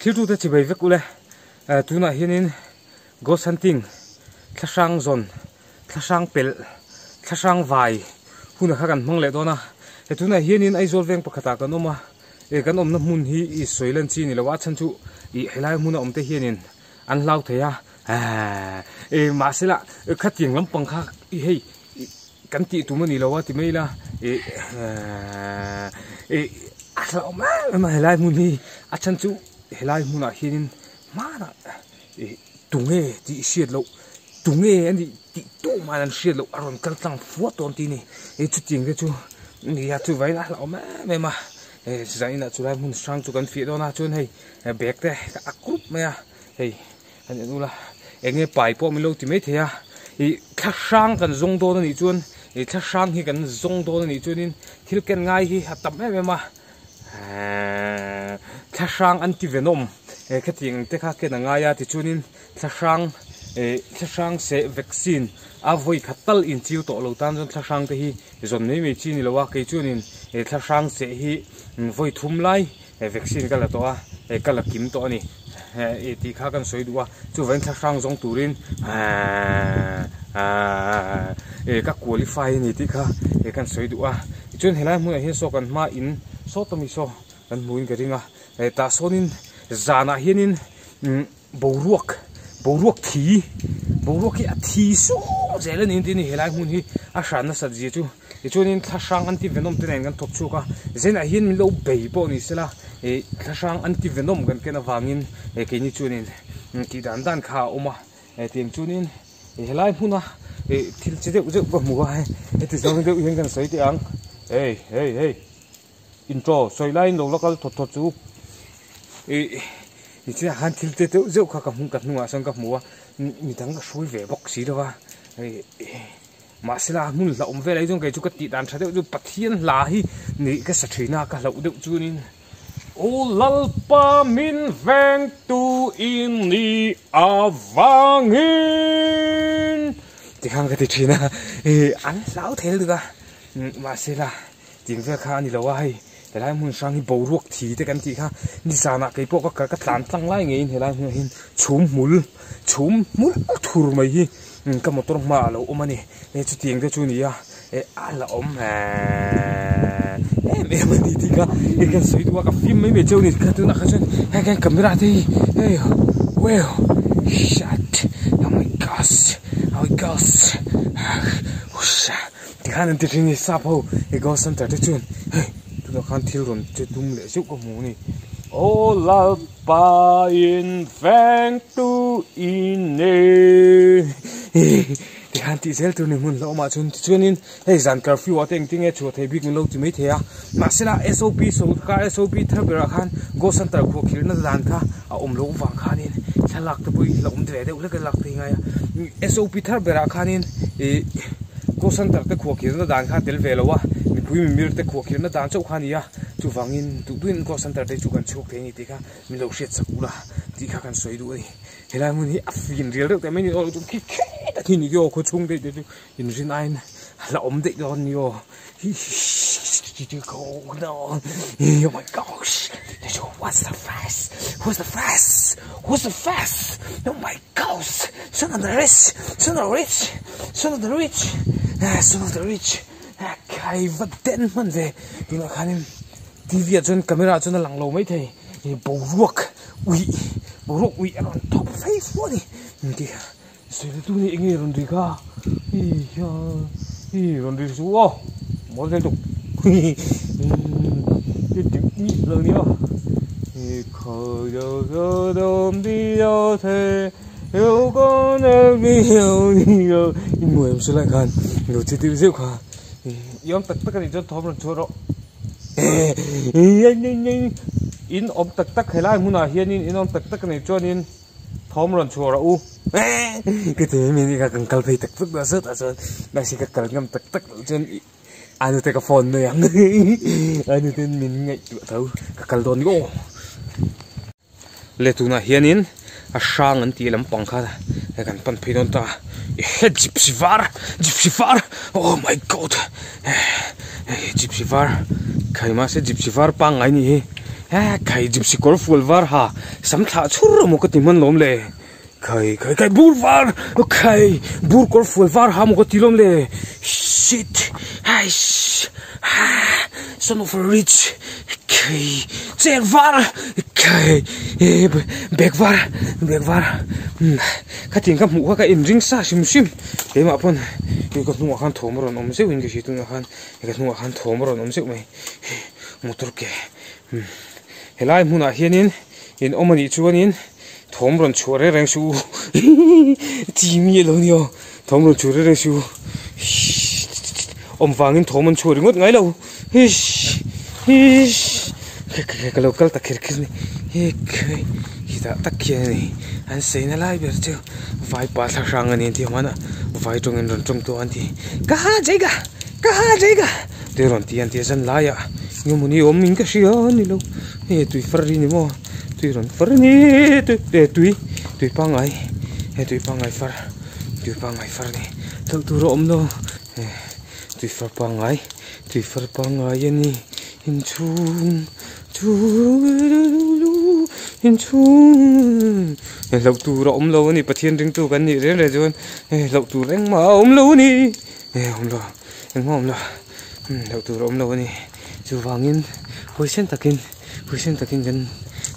thil tu te chi bai vek ule tuna hianin ghost hunting thlasang zon thlasang pel thlasang vai huna kha kan hmang le dona he tuna hianin aizol veng pakhata kan oma kan omna mun hi I soilan chi ni lawa chan chu I helai mun om te hianin an lau theya ma sela khating lam pangkha I hei kan ti tu mani lawa ti meila asla ma helai mun hi achan chu helai mun a hianin mana tunge ti siat lo tunge ani ti to man siat lo aron kal tang fuat ton ti ni chu ting ke chu ni ya chu vai na lo ma zai na chu lai mun sang chu kan fi do na chun hei bek te a group me ya hei ani nu la enge pai po mi lo ti me the ya kha sang kan zong do ni chun kha sang hi kan zong do ni chunin thil ken ngai hi hatam me ma kha sang anti venom khating te kha ke na nga ya ti chunin thlasang se vaccine avoi khatal in chiu to lo tan jon thlasang te hi zon nei me chi ni lowa ke chunin thlasang se hi voi thum lai vaccine kala to a kala kim to ani ti kha kan soi duwa chu ven thlasang zong turin ka qualify ni ti kha kan soi duwa chun helai mu hi so kan ma in so to mi so kan muin ka ringa ta sonin zana hianin boruak thi hi a thi so zela nin ti ni helai mun hi a shan na sa ji chu chunin thlasang anti venom te nen kan thop chu ka zena hian mi lo bei po ni sela thlasang anti venom kan kena wangin ke ni chunin ki dan kha oma tiang chunin helai huna thil che de ba mu ha ti zong de hian kan soi ti ang hey intro soi line lo lokal thot chu 이제 한 틸때도 저 가까 문가 누가 선가 뭐와 미당가 소위 외복 시도와 마슬라 문라 엄벨 이종 게 주가 띠단 차대 주 파티엔 라히 니가 사트리나 가 라우드 주닌 올랄파 민 뱅투 인니 아방인 디항가 디치나 안 라우 텔드가 마슬라 딩가 카니 라와이 helai mun sang hi boruak thi te kan ti kha ni sana ke po ka tlan tlang lai ngein helai hin chum mul thur mai hi ka motor ma lo omani chu tiang de chu ni ya ala om me mani ti ka kan soi tu ka film mai me cheu ni ka tu na kha chen kan camera te well shit oh my gosh usha ti khan ti ni sapo go center te chun nó khăn thiêu rồi chơi tung lệ giúp có mù này ô la ba in vang tu in nè thì khăn tị zel tu này muốn lâu mà chun in hey dàn curfew ở tiếng tiếng nghe chùa thầy biết mình lâu thì mấy thế à mà sẽ là SOP số cả SOP thằng bữa khăn go center khu kia nó dàn kha lâu vàng khăn in chả lạc từ bụi lâu để đấy cái lạc thì ngay SOP thằng bữa khăn in go center cái khu kia nó dàn kha tel về lâu à bui mir te khu kia nó dàn châu khania chu wangin tu tuin go center te chu kan chuk the ni ti kha mi lo shet sakula ti kha kan soi du ai helai mun hi afin real te mai ni o tu ki ta ki ni yo ko chung de in rin ain la om de don yo ti ko no oh my gosh what's the fast oh my gosh son of the rich cái vật tên mình về thì nó khá nên TV trên camera trên là lằng lầu mấy thầy bầu ruột uy ăn top face luôn đi rồi tôi nghĩ nghe rồi đi cả rồi đi xuống mỗi liên tục cái tiếng nhị lời nữa khởi giờ đom đi đâu thế yêu con em yêu người em sẽ lại gần rồi chỉ tiêu diệu cả yom tak tak ni jo thom ron choro in om tak helai huna hian in om tak ni chonin thom ron chora u cái thế mình ka kan kal phei tak da sat asan na si ka kal ngam tak chen anu te ka phone ne yang anu ten min ngai tu thau ka kal don go le tu na hian in a sang an ti lam pang kha kan pan phei don ta gypsy var oh my god gypsy var khai ma se gypsy var pa ngai ni kai gypsy kor full var ha sam tha chur mo ka timan lom le kai bur var kai bur kor full var ha mo ka tilom le shit hai son of a rich kai cher var kai bek var ka ting ka mu ka in ring sa sim e ma pon ka nu khan thomron om se win ge shi tu khan ka nu khan thomron om se mai motor ke helai muna hianin in omani chuanin thomron chhure reng su timi lo nio thomron chhure reng su om wangin thomon chhure ngot ngai lo ka local ta khirkhis ni hita takhian ni an seina lai ber chu vai pa thla rang ani ti mana vai tongin ron tong to anti ka jaiga te ron ti an ti san la ya ngumuni om min ka sia ni lo tui farri ni mo tui ron farri ni tui pangai far ni thal tu ro om lo tui far pangai ani in chung lau tu ro om lo ni pathian ring tu kan ni re jon lau tu reng ma om lo ni om lo lau tu ro om lo ni chu wangin poisen takin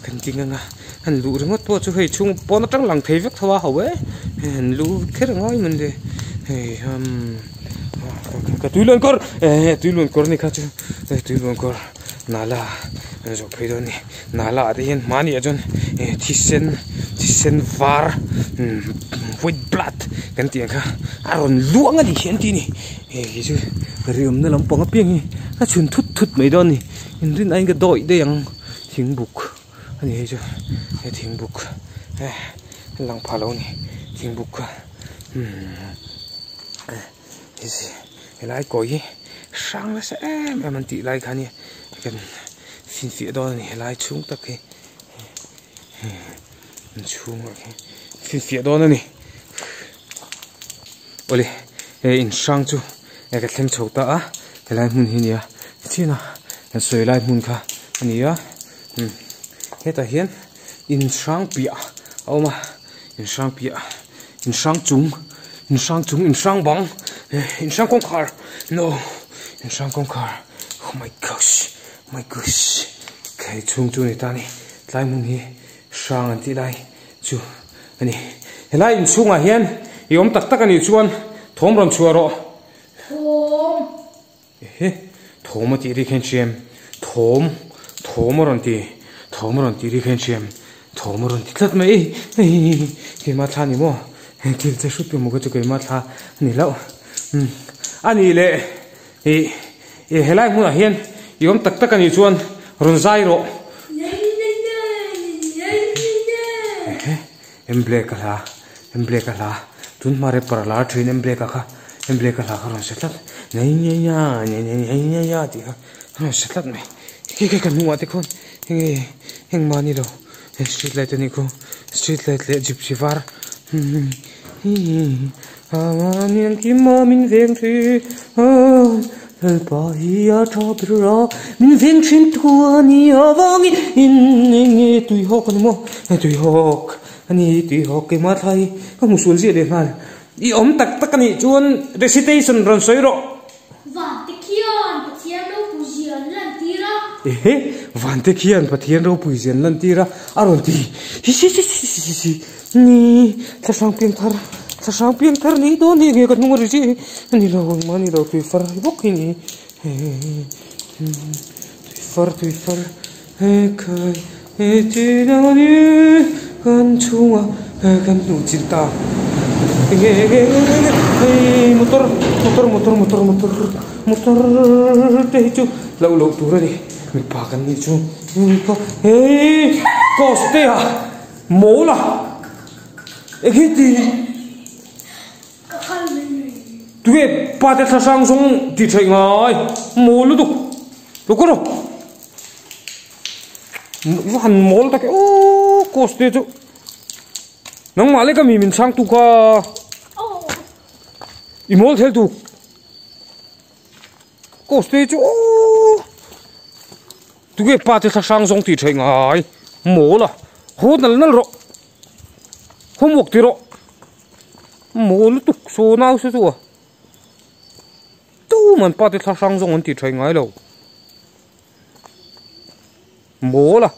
kan tinga han lu ringot po chu hei chung pon tang lang thei vek thawa hawe han lu kher ngai man de ka tuilon kor ni kha chu tuilon kor nala jo pheido ni nala adin mani ajon thisen var with blood kan tiang kha aron luang ani hian ti ni chu rium na lam panga piang ka chun thut mai don ni in rin ai ga doi de yang thingbuk ani chu thingbuk lang phalo ni thingbuk ka isi elai koi sang la se man ti lai khani kan sin fi don ni elai chung tak ke chung ke sin fi don ni oli in sang chu ka thlem chhota a elai mun hi nia china soi lai mun kha ani ya heta hian in sang pia oma in sang pia in sang chung in sang bang in sang kongkhar no in sang kongkhar oh my gosh kai chung chu ni tani tlai mun hi sang an ti lai chu ani helai in chunga hian yom tak ani chuan thomron chuaro thom ti ri khen chem thomron ti ri khen chem thomron ti tlat mai ke ma thani mo ke che shu pe mo ko ke ma tha ni lo ani le helai mun hian yom tak ani chuan ron zai ro emble ka la tun mare par la thin emble ka ron setlat nei ya ti ron setlat me ke nuwa te khon heng mani lo street light ni ko street light le gypsy var Aman ki ma min veng thi pa hi a thapra min veng thin thua ni awang in nge tui hok ni mo tui hok ani tui hok ke ma thai ka musul ji de man I om tak ani chuan recitation ron soiro van te khian pathian ro pujian lan tira van te khian pathian ro pujian lan tira aron ti ni thasang piang thar ni do ni ge ka nu ri ji ni lo mani lo tui far bok ni tui far kai ti na ni kan chunga kan nu cinta motor te chu lo tu ra ni mi pa kan ni chu ko koste a mola ekiti tuwe pate thasang song ti thai ngai molu tu ko ro van mol ta ke o koste chu nang male ka mi min sang tu ka imol thel tu koste chu tu cái pa te sa sang song ti thei ngai mo la ho nal ro homework ti ro mo lu tuk so nau su su tu man pa te sa sang song ti thei ngai lo mo la